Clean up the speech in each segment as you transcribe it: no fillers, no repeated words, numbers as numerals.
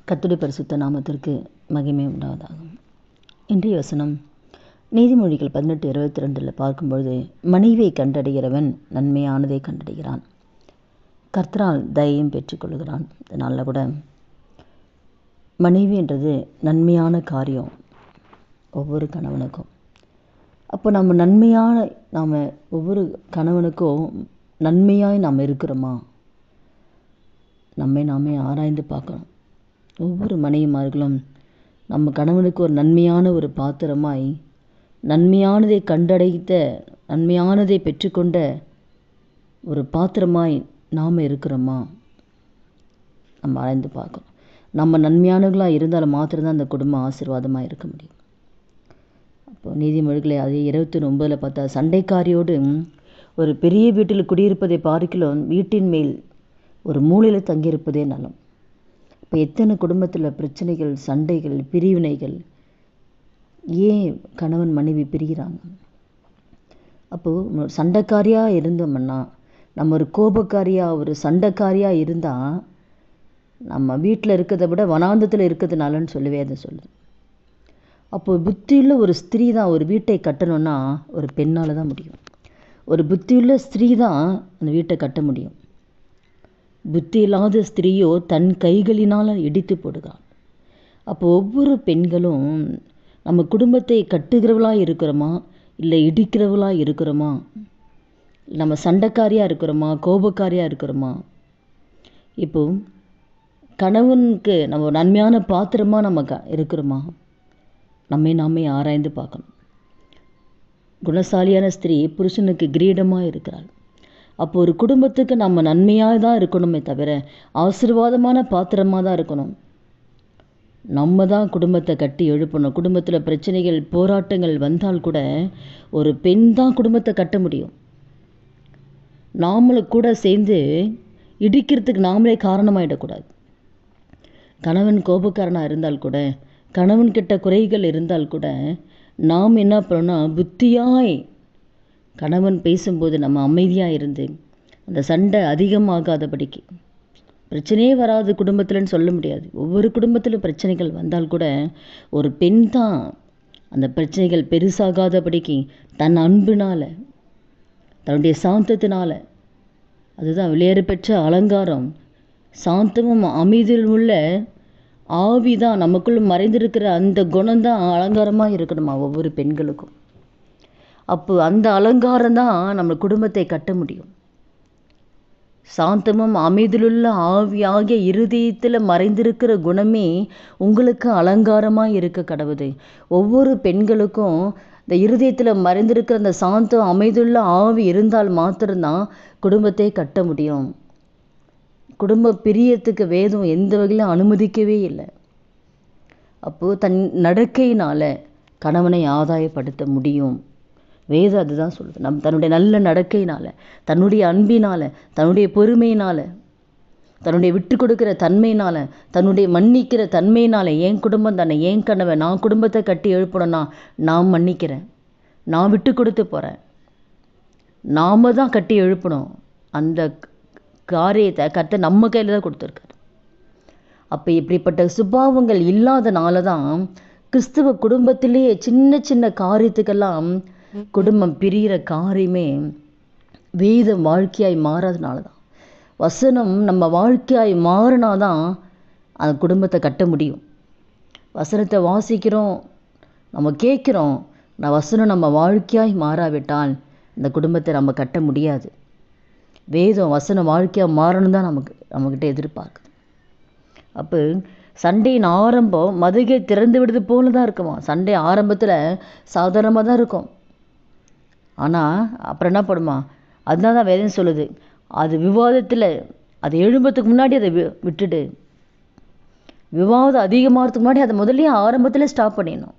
கர்த்தருடைய பரிசுத்த நாமத்திற்கு மகிமை உண்டாவதாகும். இன்றைய வசனம் நீதிமொழிகள் 18:22 பார்க்கும்பொழுது, மனைவியை கண்டடைகிறவன் நன்மையானதை கண்டடைகிறான், கர்த்தரால் தயையும் பெற்றுக்கொள்கிறான். இதனால் கூட மனைவின்றது நன்மையான காரியம் ஒவ்வொரு கணவனுக்கும். அப்போ நாம் ஒவ்வொரு கணவனுக்கும் நன்மையாய் நாம் இருக்கிறோமா, நம்மை நாமே ஆராய்ந்து பார்க்கணும். ஒவ்வொரு மனைவிமார்களும் நம்ம கணவனுக்கு ஒரு நன்மையான ஒரு பாத்திரமாய், நன்மையானதை கண்டடைத்த, நன்மையானதை பெற்றுக்கொண்ட ஒரு பாத்திரமாய் நாம் இருக்கிறோமா, நம்ம ஆராய்ந்து பார்க்கணும். நம்ம நன்மையானவர்களாக இருந்தால் மாத்திரம்தான் அந்த குடும்பம் ஆசீர்வாதமாக இருக்க முடியும். அப்போது நீதிமொழிகளை அதே 29 பார்த்தா, சண்டைக்காரியோடு ஒரு பெரிய வீட்டில் குடியிருப்பதை பார்க்கலாம் வீட்டின் மேல் ஒரு மூலையில் தங்கியிருப்பதே நலம். இப்போ எத்தனை குடும்பத்தில் பிரச்சனைகள், சண்டைகள், பிரிவினைகள், ஏன் கணவன் மனைவி பிரிகிறாங்க? அப்போது சண்டைக்காரியாக இருந்தோம்னா, நம்ம ஒரு கோபக்காரியாக ஒரு சண்டைக்காரியாக இருந்தால் நம்ம வீட்டில் இருக்கிறத விட வனாந்தத்தில் இருக்கிறதுனாலன்னு சொல்லவே அதை சொல்லுது. அப்போது புத்தியுள்ள ஒரு ஸ்திரீ தான் ஒரு வீட்டை கட்டணும்னா ஒரு பெண்ணால் தான் முடியும். ஒரு புத்தியுள்ள ஸ்திரீ தான் அந்த வீட்டை கட்ட முடியும். புத்தி இல்லாத ஸ்திரீயோ தன் கைகளினால் இடித்து போடுகிறாள். அப்போ ஒவ்வொரு பெண்களும் நம்ம குடும்பத்தை கட்டுகிறவளாக இருக்கிறோமா, இல்லை இடிக்கிறவளாக இருக்கிறோமா, நம்ம சண்டைக்காரியாக இருக்கிறோமா, கோபக்காரியாக இருக்கிறோமா? இப்போ கணவனுக்கு நம்ம நன்மையான பாத்திரமாக நம்ம இருக்கிறோமா, நம்மை நாமே ஆராய்ந்து பார்க்கணும். குணசாலியான ஸ்திரீ புருஷனுக்கு கிரீடமாக இருக்கிறாள். அப்போ ஒரு குடும்பத்துக்கு நம்ம நன்மையாக தான் இருக்கணுமே தவிர ஆசீர்வாதமான பாத்திரமாக தான் இருக்கணும். நம்ம தான் குடும்பத்தை கட்டி எழுப்பணும். குடும்பத்தில் பிரச்சனைகள், போராட்டங்கள் வந்தால் கூட ஒரு பெண் தான் குடும்பத்தை கட்ட முடியும். நாமளும் கூட சேர்ந்து இடிக்கிறதுக்கு நாமளே காரணமாயிடக்கூடாது. கணவன் கோபக்காரனாக இருந்தால் கூட, கணவன்கிட்ட குறைகள் இருந்தால் கூட, நாம் என்ன பண்ணோம்னா புத்தியாய் கணவன் பேசும்போது நம்ம அமைதியாக இருந்து அந்த சண்டை அதிகமாகாதபடிக்கு, பிரச்சனையே வராது குடும்பத்தில்னு சொல்ல முடியாது. ஒவ்வொரு குடும்பத்திலும் பிரச்சனைகள் வந்தால் கூட ஒரு பெண் தான் அந்த பிரச்சனைகள் பெருசாகாதபடிக்கு தன் அன்பினால், தன்னுடைய சாந்தத்தினால, அதுதான் விலையேற பெற்ற அலங்காரம். சாந்தமும் அமைதியில் உள்ள ஆவி தான் நமக்குள்ள மறைந்திருக்கிற அந்த குணம்தான் அலங்காரமாக இருக்கணுமா ஒவ்வொரு பெண்களுக்கும். அப்போ அந்த அலங்காரம் தான் நம்ம குடும்பத்தை கட்ட முடியும். சாந்தமும் அமைதியிலுள்ள ஆவியாகிய இருதயத்தில் மறைந்திருக்கிற குணமே உங்களுக்கு அலங்காரமாக இருக்க கடவுது. ஒவ்வொரு பெண்களுக்கும் இந்த இருதயத்தில் மறைந்திருக்கிற அந்த சாந்தம், அமைதியுள்ள ஆவி இருந்தால் மாத்திரம்தான் குடும்பத்தை கட்ட முடியும். குடும்ப பிரியத்துக்கு வேதம் எந்த வகையிலும் அனுமதிக்கவே இல்லை. அப்போது தன் நடக்கையினால் கணவனை ஆதாயப்படுத்த முடியும். வேதம் அதுதான் சொல்லுது. தன்னுடைய நல்ல நடக்கையினால், தன்னுடைய அன்பினால், தன்னுடைய பொறுமையினால், தன்னுடைய விட்டு கொடுக்குற தன்மையினால், தன்னுடைய மன்னிக்கிற தன்மையினால், என் குடும்பம் தானே, என் கணவன், நான் குடும்பத்தை கட்டி எழுப்பணும்னா நான் மன்னிக்கிறேன், நான் விட்டு கொடுத்து போகிறேன், நாம் தான் கட்டி எழுப்பணும். அந்த காரியத்தை கர்த்தர் நம்ம கையில் தான் கொடுத்துருக்காரு. அப்போ இப்படிப்பட்ட சுபாவங்கள் இல்லாதனால தான் கிறிஸ்துவ குடும்பத்திலேயே சின்ன சின்ன காரியத்துக்கெல்லாம் குடும்பம் பிரிகிற காரியமே வேதம் வாழ்க்கையாய் மாறாதனால தான். வசனம் நம்ம வாழ்க்கையாய் மாறினாதான் அந்த குடும்பத்தை கட்ட முடியும். வசனத்தை வாசிக்கிறோம், நம்ம கேட்குறோம், வசனம் நம்ம வாழ்க்கையாய் மாறாவிட்டால் இந்த குடும்பத்தை நம்ம கட்ட முடியாது. வேதம் வசனம் வாழ்க்கையாக மாறணும் தான் நம்மக்கிட்ட எதிர்பார்க்குது. அப்போ சண்டையின் ஆரம்பம் மதுகை திறந்து விடுறது போல தான் இருக்குமா. சண்டை ஆரம்பத்தில் சாதாரணமாக தான் இருக்கும், ஆனால் அப்புறம் என்ன பண்ணுமா, அதனால தான் வேதம் சொல்லுது, அது விவாதத்தில் அது எழும்புறதுக்கு முன்னாடி அதை விட்டுடு. விவாதம் அதிகமாகிறதுக்கு முன்னாடி அதை முதல்ல ஆரம்பத்தில் ஸ்டாப் பண்ணிடணும்.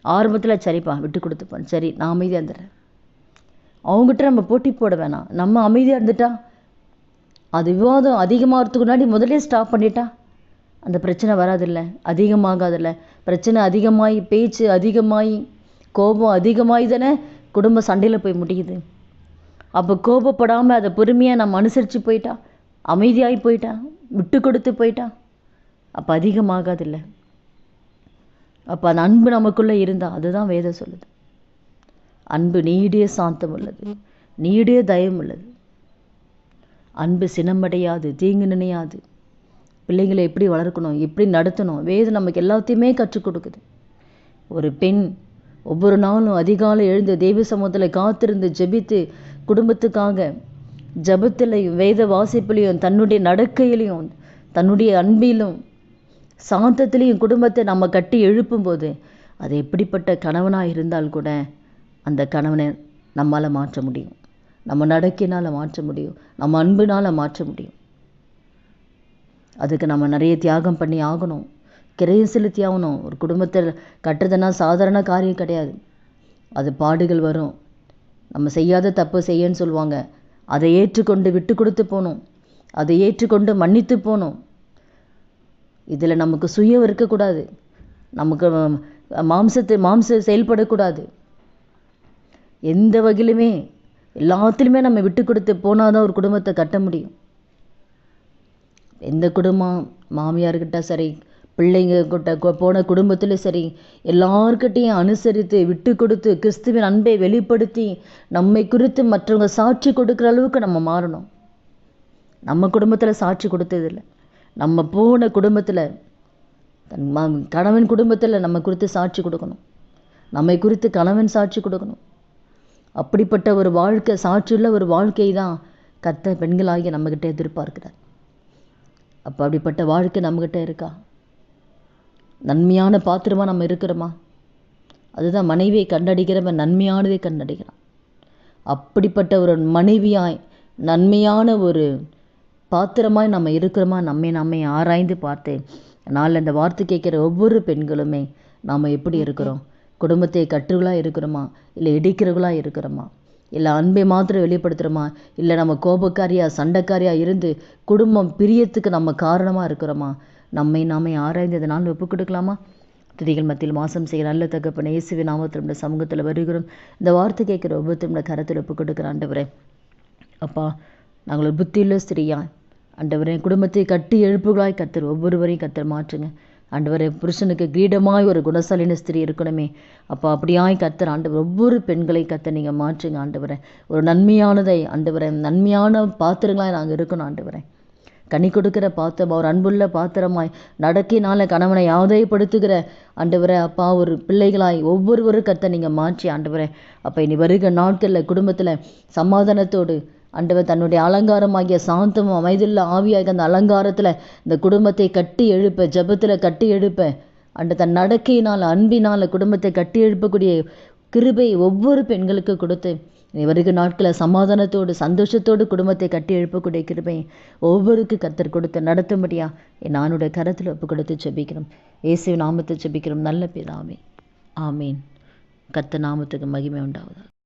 ஆரம்பத்தில் சரிப்பா விட்டு கொடுத்துப்பான், சரி நான் அமைதியாக இருந்துடுறேன், அவங்ககிட்ட நம்ம போட்டி போட வேணாம், நம்ம அமைதியாக இருந்துட்டா, அது விவாதம் அதிகமாகிறதுக்கு முன்னாடி முதல்ல ஸ்டாப் பண்ணிட்டா அந்த பிரச்சனை வராதில்லை, அதிகமாகாதில்லை. பிரச்சனை அதிகமாகி, பேச்சு அதிகமாகி, கோபம் அதிகமாகி தானே குடும்ப சண்டையில் போய் முடியுது. அப்போ கோபப்படாமல் அதை பொறுமையாக நம்ம அனுசரித்து போயிட்டா, அமைதியாகி போயிட்டா, விட்டு கொடுத்து போயிட்டா, அப்போ அதிகமாகாதில்லை. அப்போ அந்த அன்பு நமக்குள்ளே இருந்தால், அதுதான் வேதம் சொல்லுது, அன்பு நீடிய சாந்தம் உள்ளது, நீடிய தயம் உள்ளது, அன்பு சினமடையாது, தீங்கு நினையாது. பிள்ளைங்களை எப்படி வளர்க்கணும், எப்படி நடத்தணும், வேதம் நமக்கு எல்லாத்தையுமே கற்றுக் கொடுக்குது. ஒரு பெண் ஒவ்வொரு நாளும் அதிகாலை எழுந்து தெய்வ சமூகத்தில் காத்திருந்து ஜெபித்து குடும்பத்துக்காக ஜெபத்திலையும் வேத வாசிப்பிலையும் தன்னுடைய நடக்கையிலையும் தன்னுடைய அன்பிலும் சாந்தத்திலையும் குடும்பத்தை நம்ம கட்டி எழுப்பும்போது, அது எப்படிப்பட்ட கணவனாக இருந்தால் கூட அந்த கணவனை நம்மால் மாற்ற முடியும், நம்ம நடக்கையினால் மாற்ற முடியும், நம்ம அன்பினால் மாற்ற முடியும். அதுக்கு நம்ம நிறைய தியாகம் பண்ணி ஆகணும், கிரையம் செலுத்தி ஆகணும். ஒரு குடும்பத்தை கட்டுறதுனா சாதாரண காரியம் கிடையாது. அது பாடுகள் வரும், நம்ம செய்யாத தப்பு செய்யன்னு சொல்லுவாங்க, அதை ஏற்றுக்கொண்டு விட்டு கொடுத்து போகணும், அதை ஏற்றுக்கொண்டு மன்னித்து போகணும். இதில் நமக்கு சுயம் இருக்கக்கூடாது, நமக்கு மாம்ச செயல்படக்கூடாது. எந்த வகையிலுமே எல்லாத்துலேயுமே நம்ம விட்டு கொடுத்து போனால் தான் ஒரு குடும்பத்தை கட்ட முடியும். எந்த குடும்பம் மாமியார்கிட்ட சரி, பிள்ளைங்க கிட்ட போன குடும்பத்தில் சரி, எல்லார்கிட்டையும் அனுசரித்து விட்டு கொடுத்து கிறிஸ்துவின் அன்பை வெளிப்படுத்தி நம்மை குறித்து மற்றவங்க சாட்சி கொடுக்குற அளவுக்கு நம்ம மாறணும். நம்ம குடும்பத்தில் சாட்சி கொடுத்ததில்லை, நம்ம போன குடும்பத்தில் கணவன் குடும்பத்தில் நம்ம குறித்து சாட்சி கொடுக்கணும், நம்மை குறித்து கணவன் சாட்சி கொடுக்கணும். அப்படிப்பட்ட ஒரு வாழ்க்கை, சாட்சியுள்ள ஒரு வாழ்க்கை தான் கர்த்தர் பெண்களாகிய நம்மக்கிட்ட எதிர்பார்க்கிறார். அப்போ அப்படிப்பட்ட வாழ்க்கை நம்மக்கிட்ட இருக்கா? நன்மையான பாத்திரமாக நம்ம இருக்கிறோமா? அதுதான் மனைவியை கண்டடிக்கிறவன் நன்மையானதை கண்டடிக்கிறான். அப்படிப்பட்ட ஒரு மனைவியாய் நன்மையான ஒரு பாத்திரமாய் நம்ம இருக்கிறோமா? நம்மை ஆராய்ந்து பார்த்து நாளில் அந்த வார்த்தை கேட்குற ஒவ்வொரு பெண்களுமே நாம் எப்படி இருக்கிறோம்? குடும்பத்தை கற்றுகளாக இருக்கிறோமா, இல்லை இடிக்கிறவர்களாக இருக்கிறோமா, இல்லை அன்பை மாத்திரம் வெளிப்படுத்துகிறோமா, இல்லை நம்ம கோபக்காரியாக சண்டைக்காரியாக இருந்து குடும்பம் பிரியத்துக்கு நம்ம காரணமாக இருக்கிறோமா? நாமே ஆராய்ந்து இந்த நாள் ஒப்புக் கொடுக்கலாமா? துதிகள் மத்தியில் வாசம் செய்கிற நல்ல தகப்பனே, இயேசுவின் நாமத்தில் சமூகத்தில் வருகிறோம். இந்த வார்த்தை கேட்குற ஒவ்வொருத்தரும் கரத்தில் ஒப்புக் கொடுக்குற ஆண்டவரே, அப்பா நாங்கள் ஒரு புத்தியுள்ள ஸ்திரீயா ஆண்டவரே, குடும்பத்தை கட்டி எழுப்புகளாய் கர்த்தர் ஒவ்வொருவரையும் கர்த்தர் மாற்றுங்க ஆண்டவரே. புருஷனுக்கு கிரீடமாய் ஒரு குணசாலின ஸ்திரீ இருக்கணுமே அப்பா, அப்படியாய் கர்த்தர் ஆண்டவர் ஒவ்வொரு பெண்களை கர்த்தர் நீங்கள் மாற்றுங்க ஆண்டவரே. ஒரு நன்மையானதை ஆண்டவரே, நன்மையான பாத்திரங்களாய் நாங்கள் இருக்கணும் ஆண்டவரே. கனி கொடுக்கிற பாத்திரம், ஒரு அன்புள்ள பாத்திரமாய் நடக்கினால கணவனை யாதைப்படுத்துகிற ஆண்டவரே அப்பா, ஒரு பிள்ளைகளாய் ஒவ்வொருவரும் கர்த்தர் நீங்கள் மாற்றி ஆண்டவரே அப்போ இனி வருகிற நாட்களில் குடும்பத்தில் சமாதானத்தோடு ஆண்டவர் தன்னுடைய அலங்காரமாகிய சாந்தமும் அமைதியுள்ள ஆவியாக அந்த அலங்காரத்தில் இந்த குடும்பத்தை கட்டி எழுப்ப, ஜெபத்தில் கட்டி எழுப்ப, தன் நடக்கையினால் அன்பினால் குடும்பத்தை கட்டி எழுப்பக்கூடிய கிருபை ஒவ்வொரு பெண்களுக்கு கொடுத்து வருகிற நாட்களில் சமாதானத்தோடு சந்தோஷத்தோடு குடும்பத்தை கட்டி எழுப்பக்கூடிய கிருபை ஒவ்வொருக்கு கர்த்தர் கொடுத்து நடத்தும்படியா நானுடைய கரத்தில் ஒப்பு கொடுத்து ஜெபிக்கிறோம். இயேசுவின் நாமத்தை ஜெபிக்கிறோம் நல்ல பிதாவே, ஆமீன். கர்த்தர் நாமத்துக்கு மகிமை உண்டாவதாக.